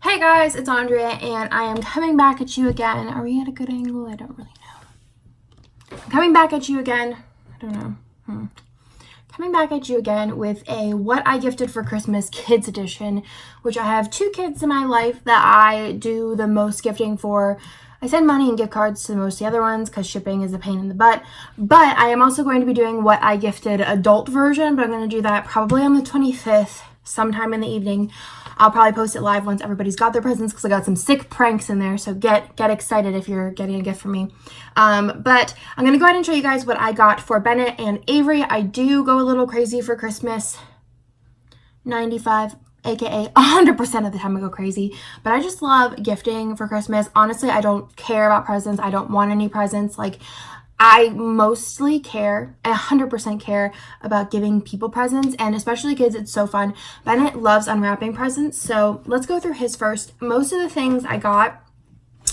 Hey guys, it's Andrea, and I am coming back at you again. Are we at a good angle? I don't really know. I'm coming back at you again. I don't know. Coming back at you again with a What I Gifted for Christmas Kids Edition, which I have two kids in my life that I do the most gifting for. I send money and gift cards to most of the other ones because shipping is a pain in the butt. But I am also going to be doing What I Gifted adult version, but I'm going to do that probably on the 25th, sometime in the evening. I'll probably post it live once everybody's got their presents because I got some sick pranks in there. So get excited if you're getting a gift from me. But I'm going to go ahead and show you guys what I got for Bennett and Avery. I do go a little crazy for Christmas. 95, aka 100% of the time I go crazy. But I just love gifting for Christmas. Honestly, I don't care about presents. I don't want any presents. Like, I mostly care, 100% care about giving people presents, and especially kids, it's so fun. Bennett loves unwrapping presents, so let's go through his first. Most of the things I got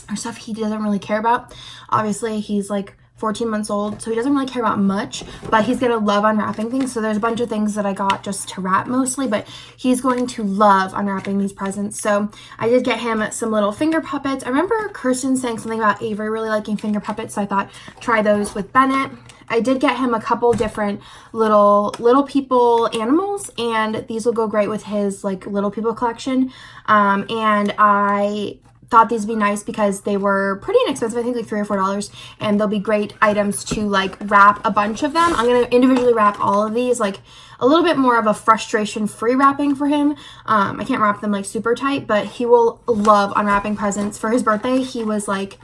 are stuff he doesn't really care about. Obviously, he's like 14 months old, so he doesn't really care about much, but he's gonna love unwrapping things. So there's a bunch of things that I got just to wrap mostly, but he's going to love unwrapping these presents. So I did get him some little finger puppets. I remember Kirsten saying something about Avery really liking finger puppets, so I thought try those with Bennett. I did get him a couple different little people animals, and these will go great with his like little people collection. And I thought these would be nice because they were pretty inexpensive. I think like $3 or $4, and they'll be great items to like wrap a bunch of them. I'm gonna individually wrap all of these, like a little bit more of a frustration-free wrapping for him. I can't wrap them like super tight, but he will love unwrapping presents. For his birthday, he was like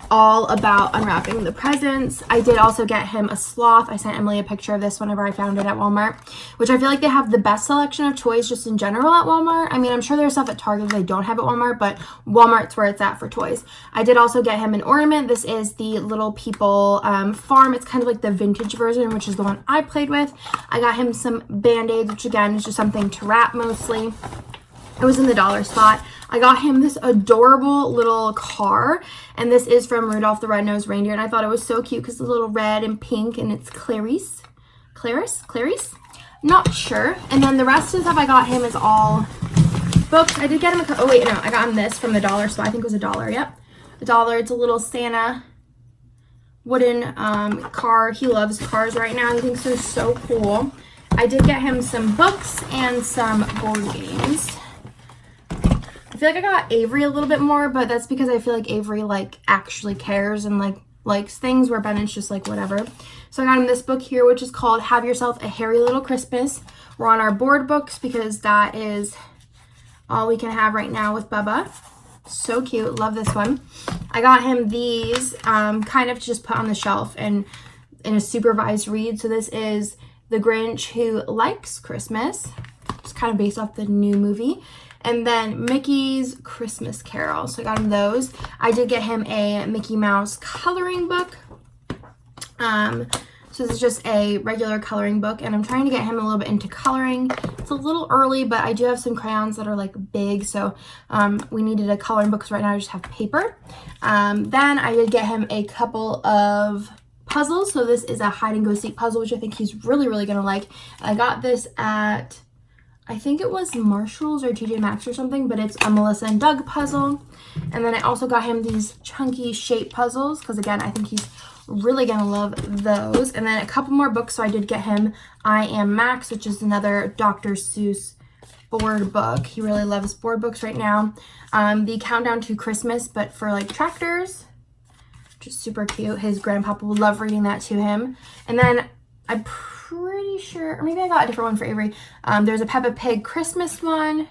all about unwrapping the presents. I did also get him a sloth. I sent Emily a picture of this whenever I found it at Walmart, which I feel like they have the best selection of toys just in general at Walmart. I mean, I'm sure there's stuff at Target they don't have at Walmart, but Walmart's where it's at for toys. I did also get him an ornament. This is the Little People farm. It's kind of like the vintage version, which is the one I played with. I got him some Band-Aids, which again is just something to wrap mostly. It was in the dollar spot. I got him this adorable little car, and this is from Rudolph the Red-Nosed Reindeer, and I thought it was so cute because it's a little red and pink, and it's Clarice? Not sure. And then the rest of the stuff I got him is all books. I did get him I got him this from the dollar spot. I think it was $1, yep. $1. It's a little Santa wooden car. He loves cars right now. He thinks they're so cool. I did get him some books and some board games. I feel like I got Avery a little bit more, but that's because I feel like Avery like actually cares and like likes things, where Bennett's just like whatever. So I got him this book here, which is called Have Yourself a Hairy Little Christmas. We're on our board books because that is all we can have right now with Bubba. So cute. Love this one. I got him these kind of to just put on the shelf and in a supervised read. So this is The Grinch Who Likes Christmas. It's kind of based off the new movie. And then Mickey's Christmas Carol. So I got him those. I did get him a Mickey Mouse coloring book. So this is just a regular coloring book, and I'm trying to get him a little bit into coloring. It's a little early, but I do have some crayons that are like big, so we needed a coloring book because right now I just have paper. Then I did get him a couple of puzzles. So this is a hide and go seek puzzle, which I think he's really, really gonna like. I got this at, I think it was Marshall's or TJ Maxx or something, but it's a Melissa and Doug puzzle. And then I also got him these chunky shape puzzles because, again, I think he's really going to love those. And then a couple more books. So I did get him I Am Max, which is another Dr. Seuss board book. He really loves board books right now. The Countdown to Christmas, but for like tractors, which is super cute. His grandpapa will love reading that to him. And then I'm pretty sure, or maybe I got a different one for Avery. There's a Peppa Pig Christmas one.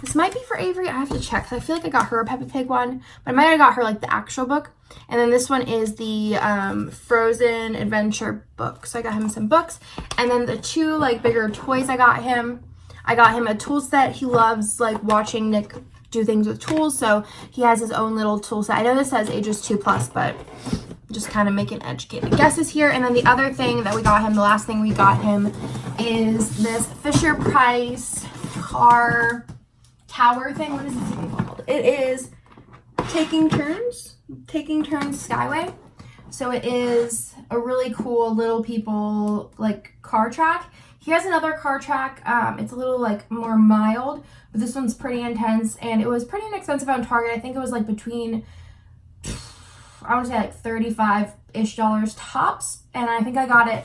This might be for Avery. I have to check. I feel like I got her a Peppa Pig one, but I might have got her like the actual book. And then this one is the Frozen Adventure book. So I got him some books. And then the two like bigger toys I got him a tool set. He loves like watching Nick do things with tools, so he has his own little tool set. I know this says ages 2+, but just kind of making educated guesses here. And then the other thing that we got him, the last thing we got him, is this Fisher Price car tower thing. What is this thing called? It is Taking Turns Skyway. So it is a really cool Little People like car track. He has another car track. It's a little like more mild, but this one's pretty intense, and it was pretty inexpensive on Target. I think it was like between, I want to say like $35-ish tops, and I think I got it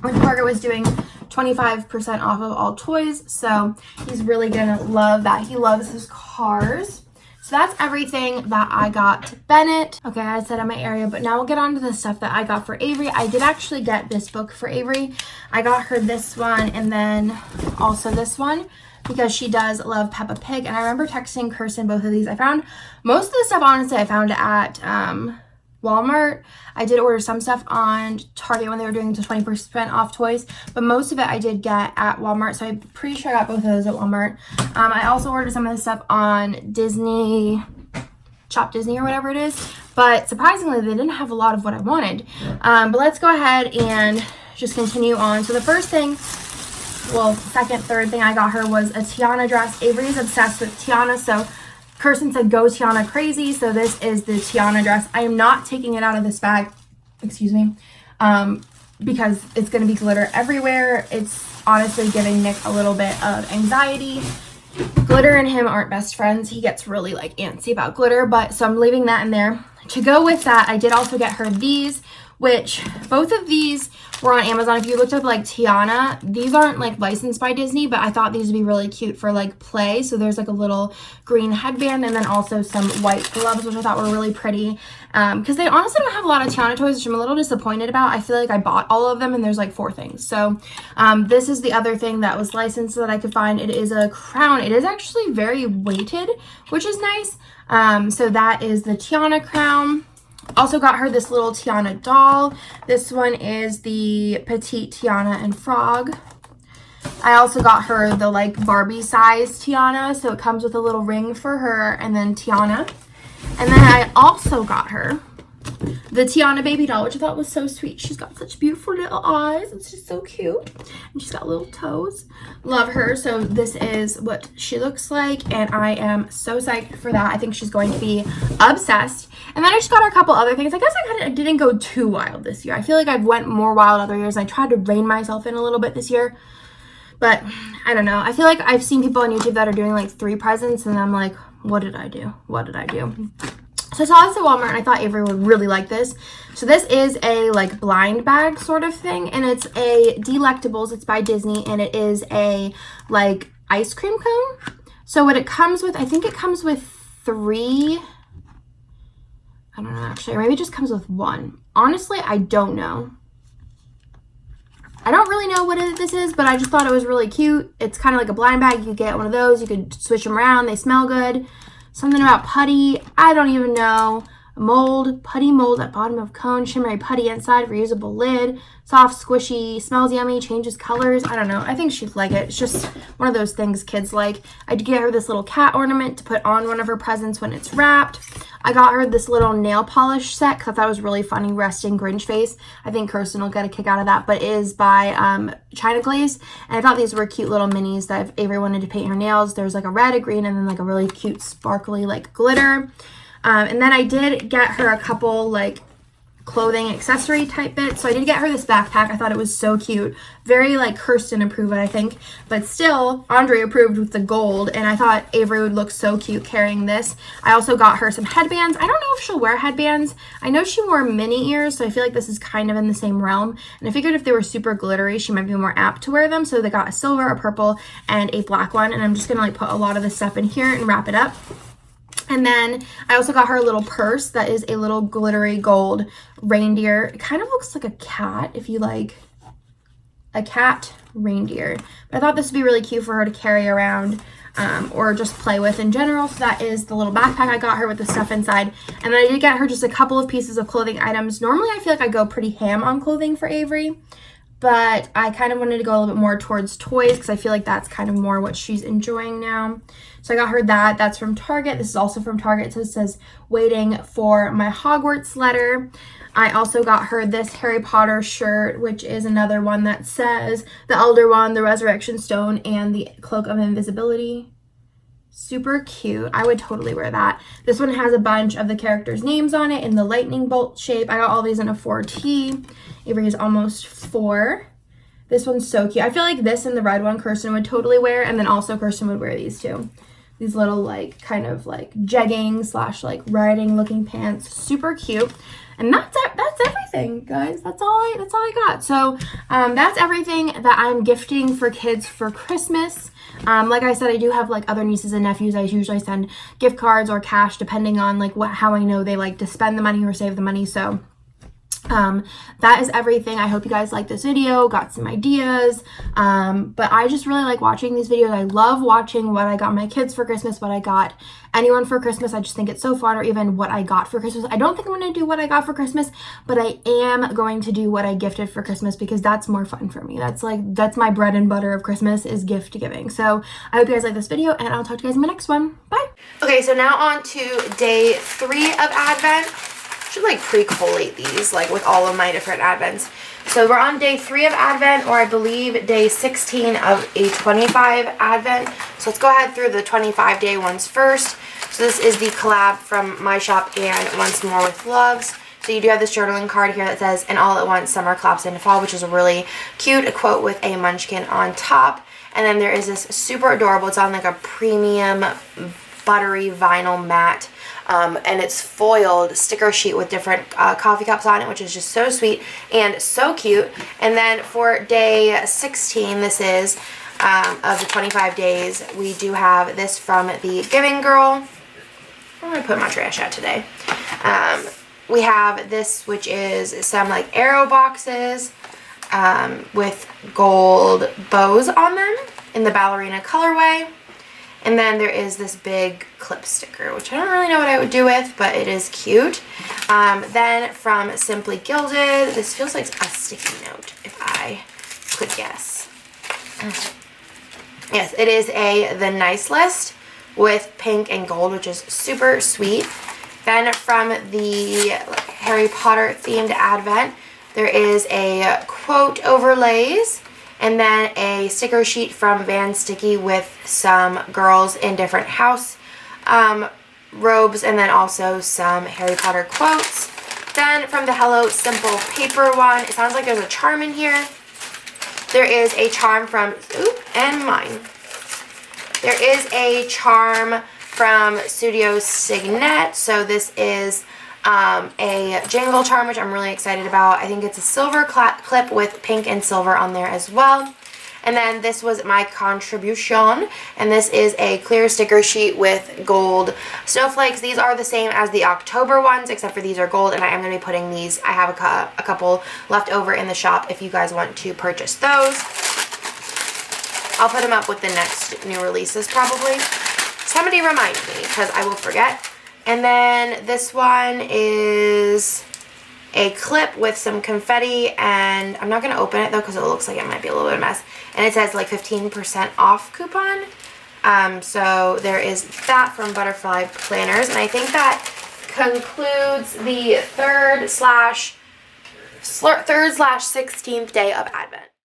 when Target was doing 25% off of all toys, so he's really gonna love that. He loves his cars. So that's everything that I got to Bennett. Okay, I said in my area, but now we'll get on to the stuff that I got for Avery. I did actually get this book for Avery. I got her this one and then also this one because she does love Peppa Pig. And I remember texting Kirsten both of these. I found most of the stuff, honestly, I found at Walmart. I did order some stuff on Target when they were doing the 20% off toys, but most of it I did get at Walmart, so I'm pretty sure I got both of those at Walmart. I also ordered some of the stuff on Disney, Shop Disney or whatever it is, but surprisingly they didn't have a lot of what I wanted. But let's go ahead and just continue on. So the first thing, well, second, third thing I got her was a Tiana dress. Avery's obsessed with Tiana, so Kirsten said, go Tiana crazy. So this is the Tiana dress. I am not taking it out of this bag, excuse me, because it's going to be glitter everywhere. It's honestly giving Nick a little bit of anxiety. Glitter and him aren't best friends. He gets really like antsy about glitter, but so I'm leaving that in there. To go with that, I did also get her these, which both of these were on Amazon. If you looked up like Tiana, these aren't like licensed by Disney, but I thought these would be really cute for like play. So there's like a little green headband and then also some white gloves, which I thought were really pretty. Because they honestly don't have a lot of Tiana toys, which I'm a little disappointed about. I feel like I bought all of them and there's like 4 things. So this is the other thing that was licensed that I could find. It is a crown. It is actually very weighted, which is nice. So that is the Tiana crown. Also got her this little Tiana doll. This one is the Petite Tiana and Frog. I also got her the like Barbie size Tiana, so it comes with a little ring for her and then Tiana. And then I also got her the Tiana baby doll, which I thought was so sweet. She's got such beautiful little eyes. It's just so cute. And she's got little toes. Love her. So this is what she looks like, and I am so psyched for that. I think she's going to be obsessed. And then I just got her a couple other things. I guess I didn't go too wild this year. I feel like I've went more wild other years. I tried to rein myself in a little bit this year. But I don't know. I feel like I've seen people on YouTube that are doing like 3 presents, and I'm like, what did I do? What did I do? So I saw this at Walmart and I thought Avery would really like this. So this is a like blind bag sort of thing, and it's a Delectables. It's by Disney, and it is a like ice cream cone. So what it comes with, I think it comes with 3. I don't know actually, or maybe it just comes with 1. Honestly, I don't know. I don't really know what this is, but I just thought it was really cute. It's kind of like a blind bag. You could get one of those. You could switch them around. They smell good. Something about putty. I don't even know. Mold. Putty mold at bottom of cone. Shimmery putty inside. Reusable lid. Soft, squishy. Smells yummy. Changes colors. I don't know. I think she'd like it. It's just one of those things kids like. I did get her this little cat ornament to put on one of her presents when it's wrapped. I got her this little nail polish set because I thought it was really funny. Resting Grinch face. I think Kirsten will get a kick out of that. But it is by China Glaze. And I thought these were cute little minis that if Avery wanted to paint her nails. There's like a red, a green, and then like a really cute sparkly like glitter. And then I did get her a couple like clothing accessory type bits. So I did get her this backpack. I thought it was so cute. Very like Kirsten approved, I think. But still, Andre approved with the gold. And I thought Avery would look so cute carrying this. I also got her some headbands. I don't know if she'll wear headbands. I know she wore mini ears, so I feel like this is kind of in the same realm. And I figured if they were super glittery, she might be more apt to wear them. So they got a silver, a purple, and a black one. And I'm just going to like put a lot of this stuff in here and wrap it up. And then I also got her a little purse that is a little glittery gold reindeer. It kind of looks like a cat, if you like a cat reindeer. But I thought this would be really cute for her to carry around or just play with in general. So that is the little backpack I got her with the stuff inside. And then I did get her just a couple of pieces of clothing items. Normally I feel like I go pretty ham on clothing for Avery, but I kind of wanted to go a little bit more towards toys because I feel like that's kind of more what she's enjoying now. So I got her that. That's from Target. This is also from Target. So it says, waiting for my Hogwarts letter. I also got her this Harry Potter shirt, which is another one that says the Elder Wand, the Resurrection Stone, and the Cloak of Invisibility. Super cute. I would totally wear that. This one has a bunch of the characters' names on it in the lightning bolt shape. I got all these in a 4T. Avery is almost 4. This one's so cute. I feel like this and the red one Kirsten would totally wear, and then also Kirsten would wear these too. These little like kind of like jegging slash like riding looking pants. Super cute. And that's everything, guys. That's all I got. So that's everything that I'm gifting for kids for Christmas. Like I said, I do have like other nieces and nephews. I usually send gift cards or cash depending on like how I know they like to spend the money or save the money. So that is everything. I hope you guys liked this video, got some ideas, but I just really like watching these videos. I love watching what I got my kids for Christmas, what I got anyone for Christmas. I just think it's so fun, or even what I got for Christmas. I don't think I'm going to do what I got for Christmas, but I am going to do what I gifted for Christmas because that's more fun for me. That's my bread and butter of Christmas is gift giving. So I hope you guys like this video, and I'll talk to you guys in my next one. Bye. Okay, so now on to day 3 of Advent. Should like pre-collate these like with all of my different Advents. So we're on day 3 of Advent, or I believe day 16 of a 25 Advent. So let's go ahead through the 25 day ones first. So this is the collab from my shop and Once More with Loves. So you do have this journaling card here that says, "And all at once summer collapsed into fall," which is a really cute quote with a munchkin on top. And then there is this super adorable, it's on like a premium buttery vinyl mat. And it's foiled sticker sheet with different coffee cups on it, which is just so sweet and so cute. And then for day 16, this is of the 25 days, we do have this from the Giving Girl. I'm going to put my trash out today. We have this, which is some like arrow boxes with gold bows on them in the ballerina colorway. And then there is this big clip sticker, which I don't really know what I would do with, but it is cute. Then from Simply Gilded, this feels like a sticky note, if I could guess. Yes, it is the Nice List with pink and gold, which is super sweet. Then from the Harry Potter themed Advent, there is a quote overlays. And then a sticker sheet from Van Sticky with some girls in different house robes, and then also some Harry Potter quotes. Then from the Hello Simple paper one, it sounds like there's a charm in here. There is a charm from, and mine. There is a charm from Studio Signet. So this is a jingle charm, which I'm really excited about. I think it's a silver clip with pink and silver on there as well. And then this was my contribution, and this is a clear sticker sheet with gold snowflakes. These are the same as the October ones, except for these are gold, and I am going to be putting these, I have a couple left over in the shop if you guys want to purchase those. I'll put them up with the next new releases probably. Somebody remind me, because I will forget. And then this one is a clip with some confetti, and I'm not going to open it though because it looks like it might be a little bit of a mess. And it says like 15% off coupon. So there is that from Butterfly Planners, and I think that concludes the third/16th day of Advent.